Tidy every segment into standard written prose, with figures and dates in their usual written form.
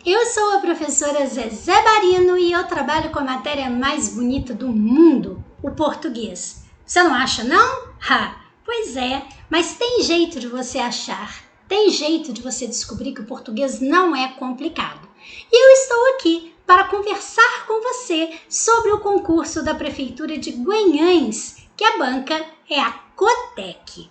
Eu sou a professora Zezé Barino e eu trabalho com a matéria mais bonita do mundo, o português. Você não acha, não? Pois é, mas tem jeito de você achar, tem jeito de você descobrir que o português não é complicado. E eu estou aqui para conversar com você sobre o concurso da Prefeitura de Guanhães, que a banca é a Cotec.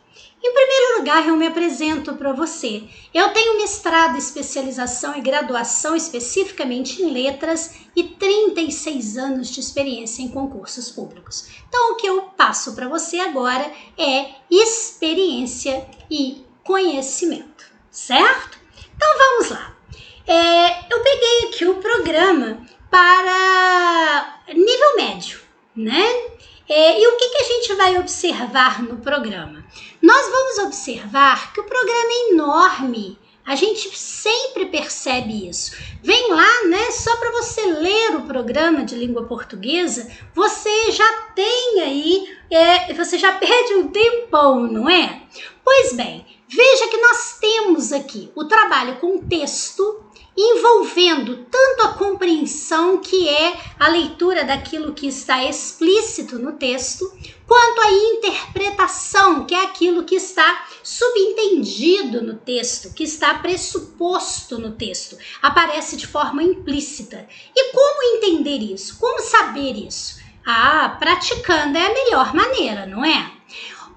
Em primeiro lugar, eu me apresento para você. Eu tenho mestrado, especialização e graduação especificamente em letras e 36 anos de experiência em concursos públicos. Então, o que eu passo para você agora é experiência e conhecimento, certo? Então, vamos lá. Eu peguei aqui o programa para nível médio, né? E o que a gente vai observar no programa? Nós vamos observar que o programa é enorme, a gente sempre percebe isso. Vem lá, né? Só para você ler o programa de língua portuguesa, você já tem aí, você já perde um tempão, não é? Pois bem, veja que nós temos aqui o trabalho com texto, envolvendo tanto a compreensão, que é a leitura daquilo que está explícito no texto, quanto a interpretação, que é aquilo que está subentendido no texto, que está pressuposto no texto, aparece de forma implícita. E como entender isso? Como saber isso? Praticando é a melhor maneira, não é?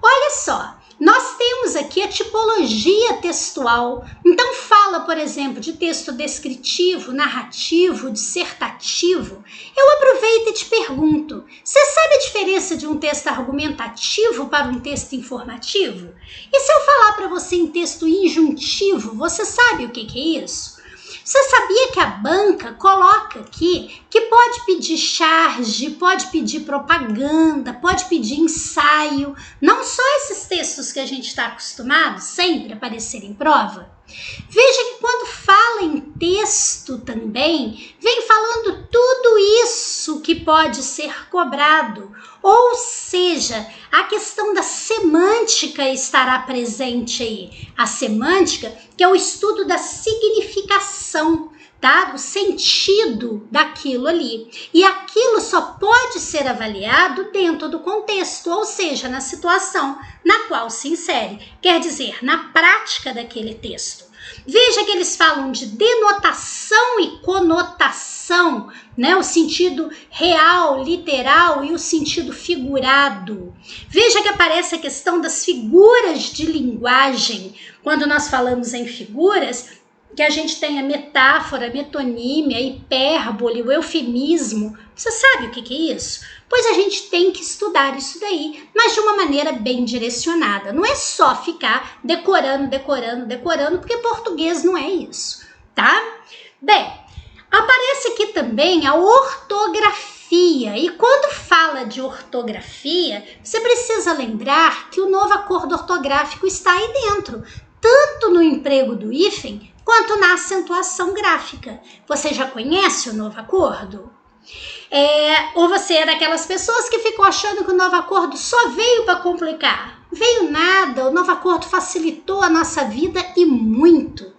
Olha só. Nós temos aqui a tipologia textual. Então fala, por exemplo, de texto descritivo, narrativo, dissertativo. Eu aproveito e te pergunto, você sabe a diferença de um texto argumentativo para um texto informativo? E se eu falar para você em texto injuntivo, você sabe o que é isso? Você sabia que a banca coloca aqui que pode pedir charge, pode pedir propaganda, pode pedir ensaio, não só esses textos que a gente está acostumado sempre a aparecer em prova? Veja que quando fala em texto também, vem falando tudo isso que pode ser cobrado. Ou seja, a questão da semântica estará presente aí. A semântica, que é o estudo da significação, tá? Do sentido daquilo ali. E aquilo só pode ser avaliado dentro do contexto, ou seja, na situação na qual se insere. Quer dizer, na prática daquele texto. Veja que eles falam de denotação e conotação, né? O sentido real, literal e o sentido figurado. Veja que aparece a questão das figuras de linguagem. Quando nós falamos em figuras, que a gente tem a metáfora, a metonímia, a hipérbole, o eufemismo. Você sabe o que é isso? Pois a gente tem que estudar isso daí, mas de uma maneira bem direcionada. Não é só ficar decorando, porque português não é isso, tá? Bem, aparece aqui também a ortografia. E quando fala de ortografia, você precisa lembrar que o novo acordo ortográfico está aí dentro, tanto no emprego do hífen, quanto na acentuação gráfica. Você já conhece o novo acordo? Ou você é daquelas pessoas que ficam achando que o novo acordo só veio para complicar? Veio nada, o novo acordo facilitou a nossa vida e muito.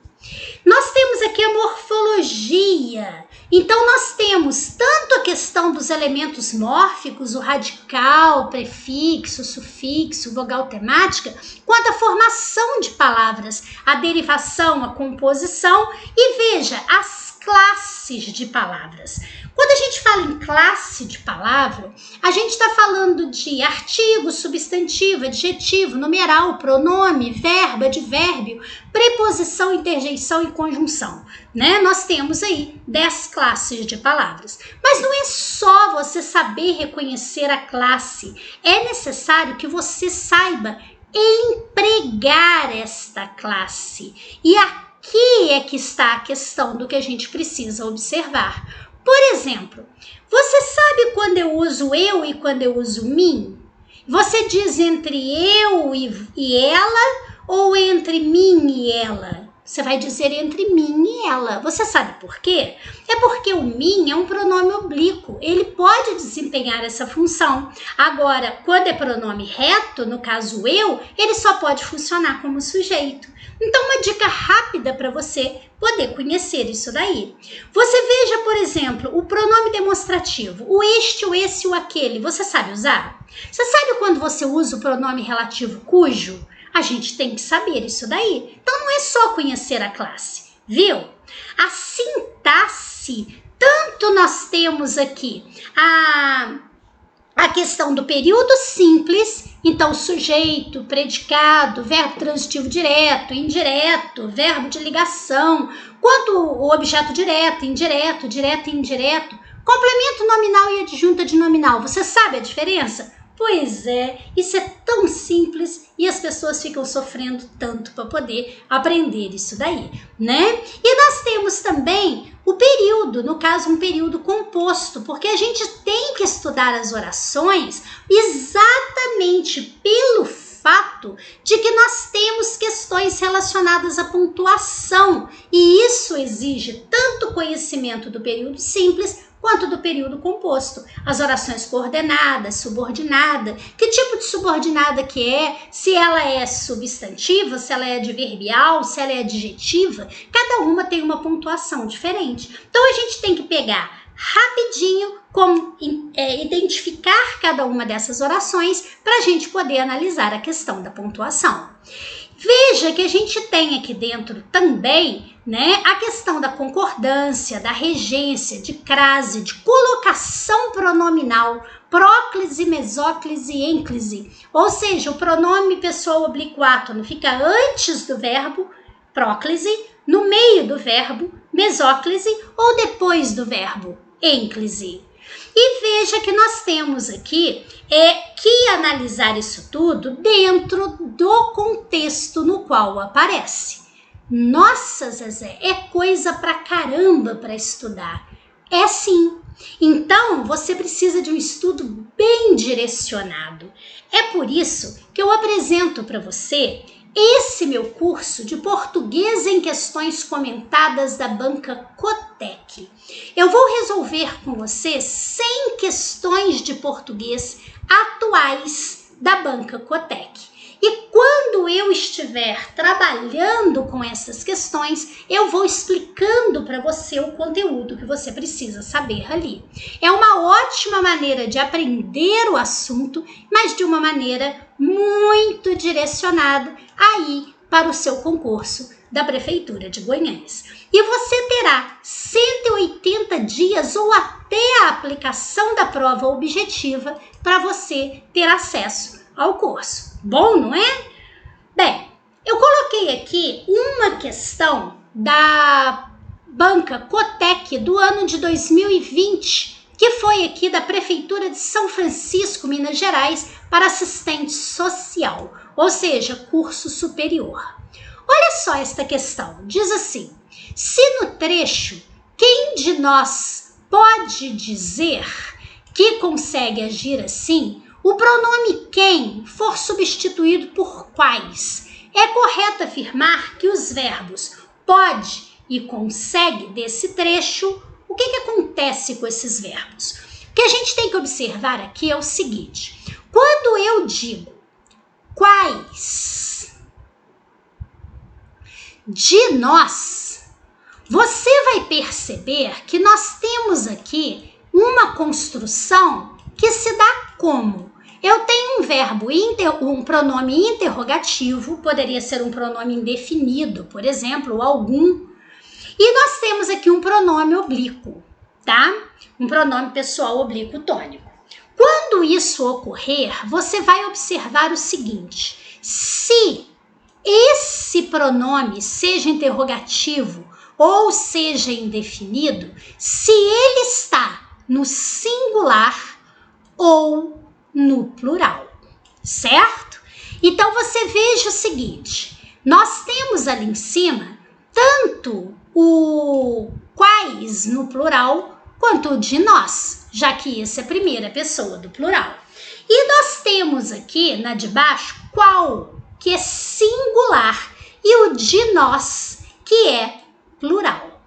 Nós temos aqui a morfologia. Então nós temos tanto a questão dos elementos mórficos, o radical, prefixo, sufixo, vogal temática, quanto a formação de palavras, a derivação, a composição e veja, as classes de palavras. Quando a gente fala em classe de palavra, a gente está falando de artigo, substantivo, adjetivo, numeral, pronome, verbo, advérbio, preposição, interjeição e conjunção, né? Nós temos aí 10 classes de palavras. Mas não é só você saber reconhecer a classe, é necessário que você saiba empregar esta classe. E aqui é que está a questão do que a gente precisa observar. Por exemplo, você sabe quando eu uso eu e quando eu uso mim? Você diz entre eu e ela ou entre mim e ela? Você vai dizer entre mim e ela. Você sabe por quê? É porque o mim é um pronome oblíquo. Ele pode desempenhar essa função. Agora, quando é pronome reto, no caso eu, ele só pode funcionar como sujeito. Então, uma dica dica rápida para você poder conhecer isso daí. Você veja, por exemplo, o pronome demonstrativo, o este, o esse, o aquele, você sabe usar? Você sabe quando você usa o pronome relativo cujo? A gente tem que saber isso daí. Então não é só conhecer a classe, viu? A sintaxe, tanto nós temos aqui a questão do período simples, então sujeito, predicado, verbo transitivo direto, indireto, verbo de ligação, quanto o objeto direto, indireto, direto e indireto, complemento nominal e adjunta de nominal. Você sabe a diferença? Pois é, isso é tão simples e as pessoas ficam sofrendo tanto para poder aprender isso daí, né? E nós temos também o período, no caso um período composto, porque a gente tem que estudar as orações exatamente pelo fato de que nós temos questões relacionadas à pontuação e isso exige tanto conhecimento do período simples quanto do período composto. As orações coordenadas, subordinada, que tipo de subordinada que é, se ela é substantiva, se ela é adverbial, se ela é adjetiva, cada uma tem uma pontuação diferente. Então a gente tem que pegar rapidinho como identificar cada uma dessas orações para a gente poder analisar a questão da pontuação. Veja que a gente tem aqui dentro também, né, a questão da concordância, da regência, de crase, de colocação pronominal, próclise, mesóclise e ênclise. Ou seja, o pronome pessoal oblíquo átono fica antes do verbo próclise, no meio do verbo mesóclise ou depois do verbo ênclise. E veja que nós temos aqui que analisar isso tudo dentro do contexto no qual aparece. Nossa, Zezé, é coisa pra caramba para estudar. É sim. Então, você precisa de um estudo bem direcionado. É por isso que eu apresento para você esse meu curso de português em questões comentadas da banca Cotec. Eu vou resolver com você 100 questões de português atuais da banca Cotec. E quando eu estiver trabalhando com essas questões, eu vou explicando para você o conteúdo que você precisa saber ali. É uma ótima maneira de aprender o assunto, mas de uma maneira muito direcionada aí para o seu concurso da Prefeitura de Guanhães. E você terá 180 dias ou até a aplicação da prova objetiva para você ter acesso ao curso. Bom, não é? Bem, eu coloquei aqui uma questão da banca Cotec do ano de 2020, que foi aqui da Prefeitura de São Francisco, Minas Gerais, para assistente social, ou seja, curso superior. Olha só esta questão, diz assim: se no trecho, quem de nós pode dizer que consegue agir assim, o pronome quem for substituído por quais, é correto afirmar que os verbos pode e consegue desse trecho, o que acontece com esses verbos? O que a gente tem que observar aqui é o seguinte: quando eu digo quais de nós, você vai perceber que nós temos aqui uma construção que se dá como? Eu tenho um verbo, um pronome interrogativo, poderia ser um pronome indefinido, por exemplo, algum. E nós temos aqui um pronome oblíquo, tá? Um pronome pessoal oblíquo tônico. Quando isso ocorrer, você vai observar o seguinte: se esse pronome seja interrogativo ou seja indefinido, se ele está no singular ou no plural, certo? Então você veja o seguinte: nós temos ali em cima tanto o quais no plural quanto o de nós, já que essa é a primeira pessoa do plural. E nós temos aqui na de baixo qual, que é singular, e o de nós, que é plural.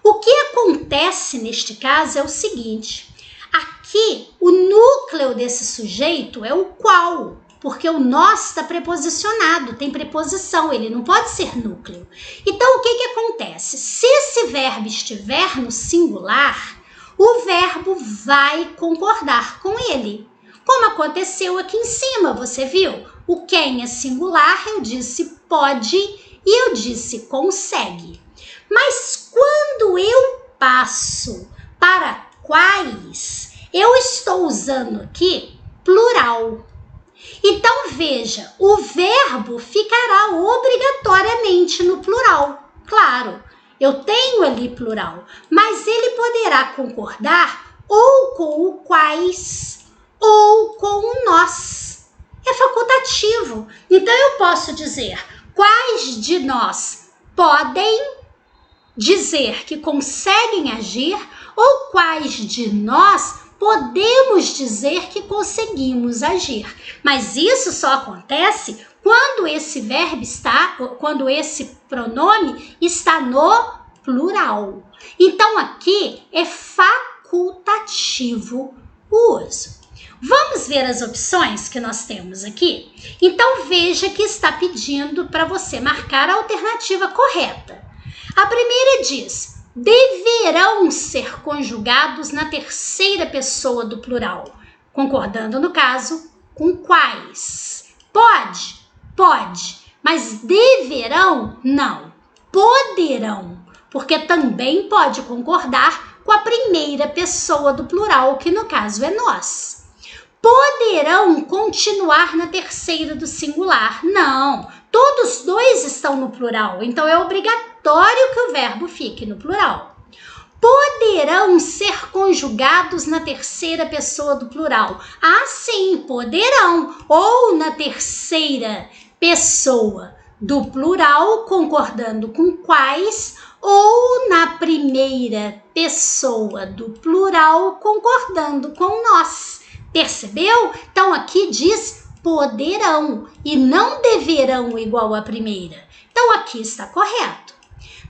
O que acontece neste caso é o seguinte: aqui o núcleo desse sujeito é o qual, porque o nós está preposicionado, tem preposição, ele não pode ser núcleo. Então, o que que acontece? Se esse verbo estiver no singular, o verbo vai concordar com ele. Como aconteceu aqui em cima, você viu? O quem é singular, eu disse pode e eu disse consegue. Mas quando eu passo para quais, eu estou usando aqui plural. Então, veja, o verbo ficará obrigatoriamente no plural. Claro, eu tenho ali plural, mas ele poderá concordar ou com o quais ou com o nós. É facultativo. Então, eu posso dizer quais de nós podem dizer que conseguem agir ou quais de nós podemos dizer que conseguimos agir. Mas isso só acontece quando esse verbo está, quando esse pronome está no plural. Então aqui é facultativo o uso. Vamos ver as opções que nós temos aqui? Então veja que está pedindo para você marcar a alternativa correta. A primeira diz: deverão ser conjugados na terceira pessoa do plural, concordando no caso com quais. Pode? Pode, mas deverão? Não. Poderão, porque também pode concordar com a primeira pessoa do plural, que no caso é nós. Poderão continuar na terceira do singular? Não, todos dois estão no plural, então é obrigatório que o verbo fique no plural. Poderão ser conjugados na terceira pessoa do plural? Ah, sim, poderão, ou na terceira pessoa do plural, concordando com quais, ou na primeira pessoa do plural, concordando com nós. Percebeu? Então aqui diz poderão e não deverão igual à primeira. Então aqui está correto.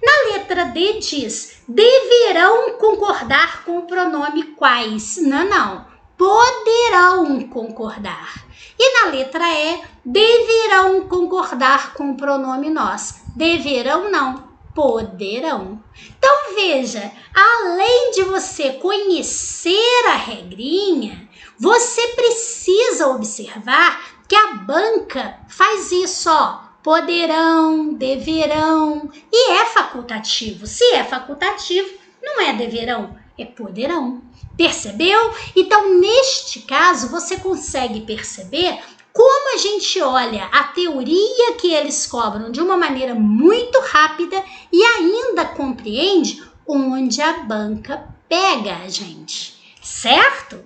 Na letra D diz deverão concordar com o pronome quais. Não, não. Poderão concordar. E na letra E, deverão concordar com o pronome nós. Deverão não. Poderão. Então veja, além de você conhecer a regrinha, você precisa observar que a banca faz isso, ó. Poderão, deverão, e é facultativo. Se é facultativo, não é deverão, é poderão. Percebeu? Então, neste caso, você consegue perceber como a gente olha a teoria que eles cobram de uma maneira muito rápida e ainda compreende onde a banca pega a gente, certo?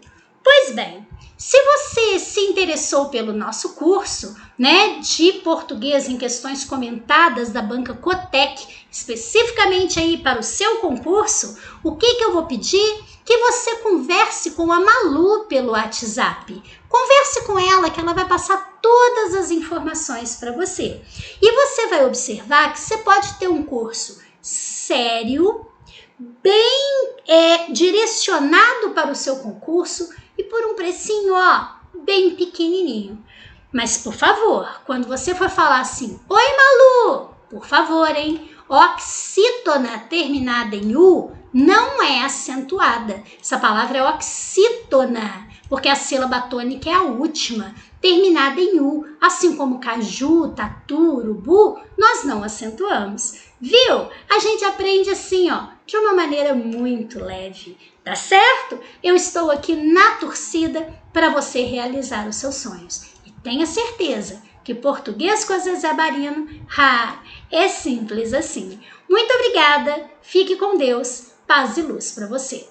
Pois bem, se você se interessou pelo nosso curso, de português em questões comentadas da banca Cotec, especificamente aí para o seu concurso, o que eu vou pedir? Que você converse com a Malu pelo WhatsApp. Converse com ela que ela vai passar todas as informações para você. E você vai observar que você pode ter um curso sério, bem direcionado para o seu concurso e por um precinho, bem pequenininho. Mas, por favor, quando você for falar assim, oi Malu, por favor, oxítona terminada em U não é acentuada. Essa palavra é oxítona, porque a sílaba tônica é a última, terminada em U. Assim como caju, tatu, urubu, nós não acentuamos. Viu? A gente aprende assim, de uma maneira muito leve. Tá certo? Eu estou aqui na torcida para você realizar os seus sonhos. E tenha certeza que português com a Zezé Barino, é simples assim. Muito obrigada, fique com Deus, paz e luz para você.